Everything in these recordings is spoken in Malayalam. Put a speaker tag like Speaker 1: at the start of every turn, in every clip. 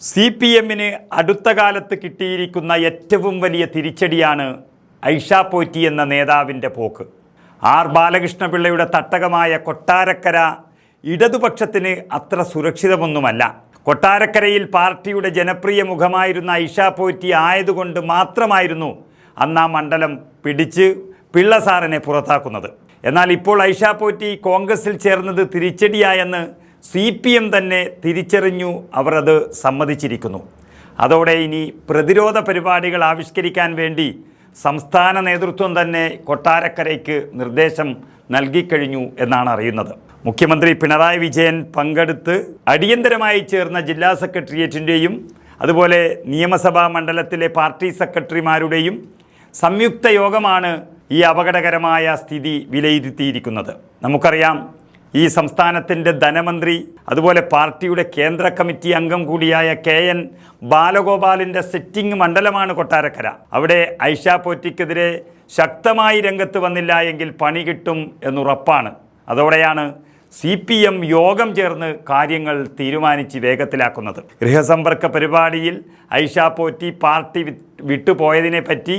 Speaker 1: CPMന് അടുത്ത കാലത്ത് കിട്ടിയിരിക്കുന്ന ഏറ്റവും വലിയ തിരിച്ചടിയാണ് ഐഷ പോറ്റി എന്ന നേതാവിൻ്റെ പോക്ക്. ആർ ബാലകൃഷ്ണപിള്ളയുടെ തട്ടകമായ കൊട്ടാരക്കര ഇടതുപക്ഷത്തിന് അത്ര സുരക്ഷിതമൊന്നുമല്ല. കൊട്ടാരക്കരയിൽ പാർട്ടിയുടെ ജനപ്രിയ മുഖമായിരുന്ന ഐഷ പോറ്റി ആയതുകൊണ്ട് മാത്രമായിരുന്നു അന്ന് ആ മണ്ഡലം പിടിച്ച് പിള്ള സാറിനെ പുറത്താക്കുന്നത്. എന്നാൽ ഇപ്പോൾ ഐഷ പോറ്റി കോൺഗ്രസിൽ ചേർന്നത് തിരിച്ചടിയായെന്ന് CPM തന്നെ തിരിച്ചറിഞ്ഞു. അവർ അത് സമ്മതിച്ചിരിക്കുന്നു. അതോടെ ഇനി പ്രതിരോധ പരിപാടികൾ ആവിഷ്കരിക്കാൻ വേണ്ടി സംസ്ഥാന നേതൃത്വം തന്നെ കൊട്ടാരക്കരയ്ക്ക് നിർദ്ദേശം നൽകിക്കഴിഞ്ഞു എന്നാണ് അറിയുന്നത്. മുഖ്യമന്ത്രി പിണറായി വിജയൻ പങ്കെടുത്ത് അടിയന്തരമായി ചേർന്ന ജില്ലാ സെക്രട്ടേറിയറ്റിൻ്റെയും അതുപോലെ നിയമസഭാ മണ്ഡലത്തിലെ പാർട്ടി സെക്രട്ടറിമാരുടെയും സംയുക്ത യോഗമാണ് ഈ അപകടകരമായ സ്ഥിതി വിലയിരുത്തിയിരിക്കുന്നത്. നമുക്കറിയാം, ഈ സംസ്ഥാനത്തിൻ്റെ ധനമന്ത്രി അതുപോലെ പാർട്ടിയുടെ കേന്ദ്ര കമ്മിറ്റി അംഗം കൂടിയായ KN ബാലഗോപാലിൻ്റെ സിറ്റിംഗ് മണ്ഡലമാണ് കൊട്ടാരക്കര. അവിടെ ഐഷ പോറ്റിക്കെതിരെ ശക്തമായി രംഗത്ത് വന്നില്ല എങ്കിൽ പണി കിട്ടും എന്നുറപ്പാണ്. അതോടെയാണ് CPM യോഗം ചേർന്ന് കാര്യങ്ങൾ തീരുമാനിച്ച് വേഗത്തിലാക്കുന്നത്. ഗൃഹസമ്പർക്ക പരിപാടിയിൽ ഐഷ പോറ്റി പാർട്ടി വിട്ടുപോയതിനെ പറ്റി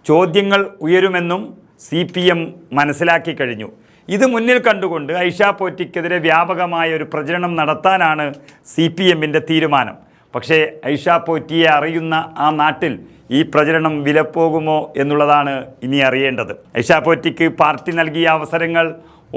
Speaker 1: ചോദ്യങ്ങൾ ഉയരുമെന്നും CPM മനസ്സിലാക്കി കഴിഞ്ഞു. ഇത് മുന്നിൽ കണ്ടുകൊണ്ട് ഐഷ പോറ്റിക്കെതിരെ വ്യാപകമായ ഒരു പ്രചരണം നടത്താനാണ് CPMൻ്റെ തീരുമാനം. പക്ഷേ ഐഷ പോറ്റിയെ അറിയുന്ന ആ നാട്ടിൽ ഈ പ്രചരണം വിലപ്പോകുമോ എന്നുള്ളതാണ് ഇനി അറിയേണ്ടത്. ഐഷ പോറ്റിക്ക് പാർട്ടി നൽകിയ അവസരങ്ങൾ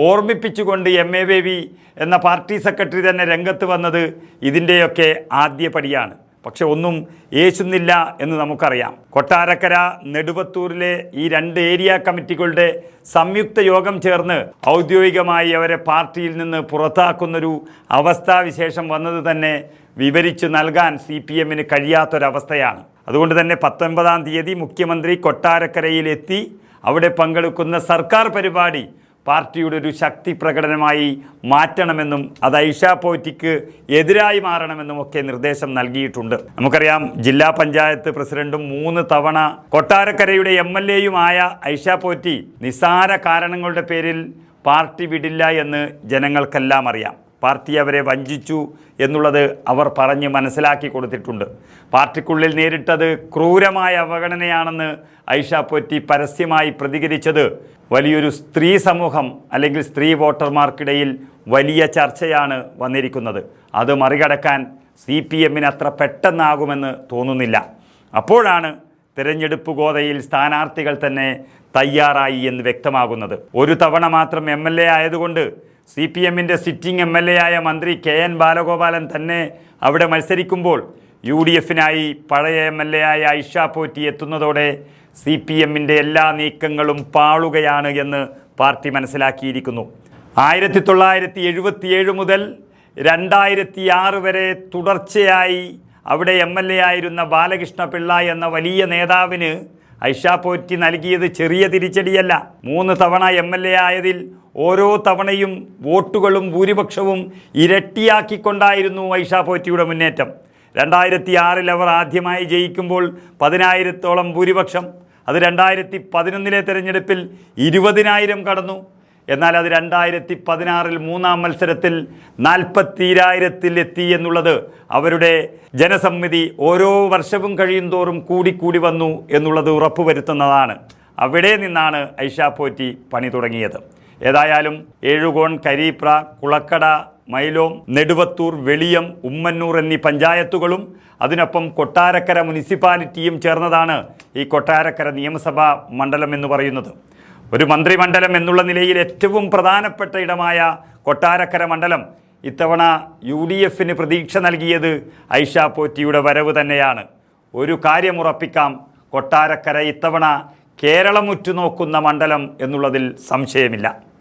Speaker 1: ഓർമ്മിപ്പിച്ചുകൊണ്ട് MA ബേബി എന്ന പാർട്ടി സെക്രട്ടറി തന്നെ രംഗത്ത് വന്നത് ഇതിൻ്റെയൊക്കെ ആദ്യപടിയാണ്. പക്ഷെ ഒന്നും ഏശുന്നില്ല എന്ന് നമുക്കറിയാം. കൊട്ടാരക്കര നെടുവത്തൂരിലെ ഈ 2 ഏരിയ കമ്മിറ്റികളുടെ സംയുക്ത യോഗം ചേർന്ന് ഔദ്യോഗികമായി അവരെ പാർട്ടിയിൽ നിന്ന് പുറത്താക്കുന്നൊരു അവസ്ഥാവിശേഷം വന്നത് തന്നെ വിവരിച്ചു നൽകാൻ CPMന് കഴിയാത്തൊരവസ്ഥയാണ്. അതുകൊണ്ട് തന്നെ 19-ാം തീയതി മുഖ്യമന്ത്രി കൊട്ടാരക്കരയിലെത്തി അവിടെ പങ്കെടുക്കുന്ന സർക്കാർ പരിപാടി പാർട്ടിയുടെ ഒരു ശക്തി പ്രകടനമായി മാറ്റണമെന്നും അത് ഐഷ പോറ്റിക്ക് എതിരായി മാറണമെന്നും ഒക്കെ നിർദ്ദേശം നൽകിയിട്ടുണ്ട്. നമുക്കറിയാം, ജില്ലാ പഞ്ചായത്ത് പ്രസിഡന്റും 3 തവണ കൊട്ടാരക്കരയുടെ MLAയുമായ ഐഷ പോറ്റി നിസ്സാര കാരണങ്ങളുടെ പേരിൽ പാർട്ടി വിടില്ല എന്ന് ജനങ്ങൾക്കെല്ലാം അറിയാം. പാർട്ടി അവരെ വഞ്ചിച്ചു എന്നുള്ളത് അവർ പറഞ്ഞ് മനസ്സിലാക്കി കൊടുത്തിട്ടുണ്ട്. പാർട്ടിക്കുള്ളിൽ നേരിട്ടത് ക്രൂരമായ അവഗണനയാണെന്ന് ഐഷ പോറ്റി പരസ്യമായി പ്രതികരിച്ചത് വലിയൊരു സ്ത്രീ സമൂഹം അല്ലെങ്കിൽ സ്ത്രീ വോട്ടർമാർക്കിടയിൽ വലിയ ചർച്ചയാണ് വന്നിരിക്കുന്നത്. അത് മറികടക്കാൻ CPMന് അത്ര പെട്ടെന്നാകുമെന്ന് തോന്നുന്നില്ല. അപ്പോഴാണ് തെരഞ്ഞെടുപ്പ് ഗോതയിൽ സ്ഥാനാർത്ഥികൾ തന്നെ തയ്യാറായി എന്ന് വ്യക്തമാകുന്നത്. ഒരു തവണ മാത്രം MLA ആയതുകൊണ്ട് CPMൻ്റെ സിറ്റിംഗ് MLAയായ മന്ത്രി KN ബാലഗോപാലൻ തന്നെ അവിടെ മത്സരിക്കുമ്പോൾ UDFനായി പഴയ MLAയായ ഐഷ പോറ്റി എത്തുന്നതോടെ CPMൻ്റെ എല്ലാ നീക്കങ്ങളും പാളുകയാണ് എന്ന് പാർട്ടി മനസ്സിലാക്കിയിരിക്കുന്നു. 1977 മുതൽ 2006 വരെ തുടർച്ചയായി അവിടെ MLA ആയിരുന്ന ബാലകൃഷ്ണപിള്ള എന്ന വലിയ നേതാവിന് ഐഷ പോറ്റി നൽകിയത് ചെറിയ തിരിച്ചടിയല്ല. 3 തവണ MLA ആയതിൽ ഓരോ തവണയും വോട്ടുകളും ഭൂരിപക്ഷവും ഇരട്ടിയാക്കിക്കൊണ്ടായിരുന്നു ഐഷ പോറ്റിയുടെ മുന്നേറ്റം. 2006 അവർ ആദ്യമായി ജയിക്കുമ്പോൾ 10,000-ഓളം ഭൂരിപക്ഷം. അത് 2011 തെരഞ്ഞെടുപ്പിൽ 20,000 കടന്നു. എന്നാൽ അത് 2016 3-ാം മത്സരത്തിൽ 40,000 എത്തി എന്നുള്ളത് അവരുടെ ജനസമ്മതി ഓരോ വർഷവും കഴിയും തോറും കൂടിക്കൂടി വന്നു എന്നുള്ളത് ഉറപ്പുവരുത്തുന്നതാണ്. അവിടെ നിന്നാണ് ഐഷ പോറ്റി പണി തുടങ്ങിയത്. ഏതായാലും ഏഴുകോൺ, കരീപ്ര, കുളക്കട, മൈലോം, നെടുവത്തൂർ, വെളിയം, ഉമ്മന്നൂർ എന്നീ പഞ്ചായത്തുകളും അതിനൊപ്പം കൊട്ടാരക്കര മുനിസിപ്പാലിറ്റിയും ചേർന്നതാണ് ഈ കൊട്ടാരക്കര നിയമസഭാ മണ്ഡലം എന്ന് പറയുന്നത്. ഒരു മന്ത്രിമണ്ഡലം എന്നുള്ള നിലയിൽ ഏറ്റവും പ്രധാനപ്പെട്ട ഇടമായ കൊട്ടാരക്കര മണ്ഡലം ഇത്തവണ UDFന് പ്രതീക്ഷ നൽകിയത് ഐഷ പോറ്റിയുടെ വരവ് തന്നെയാണ്. ഒരു കാര്യം ഉറപ്പിക്കാം, കൊട്ടാരക്കര ഇത്തവണ കേരളം ഉറ്റുനോക്കുന്ന മണ്ഡലം എന്നുള്ളതിൽ സംശയമില്ല.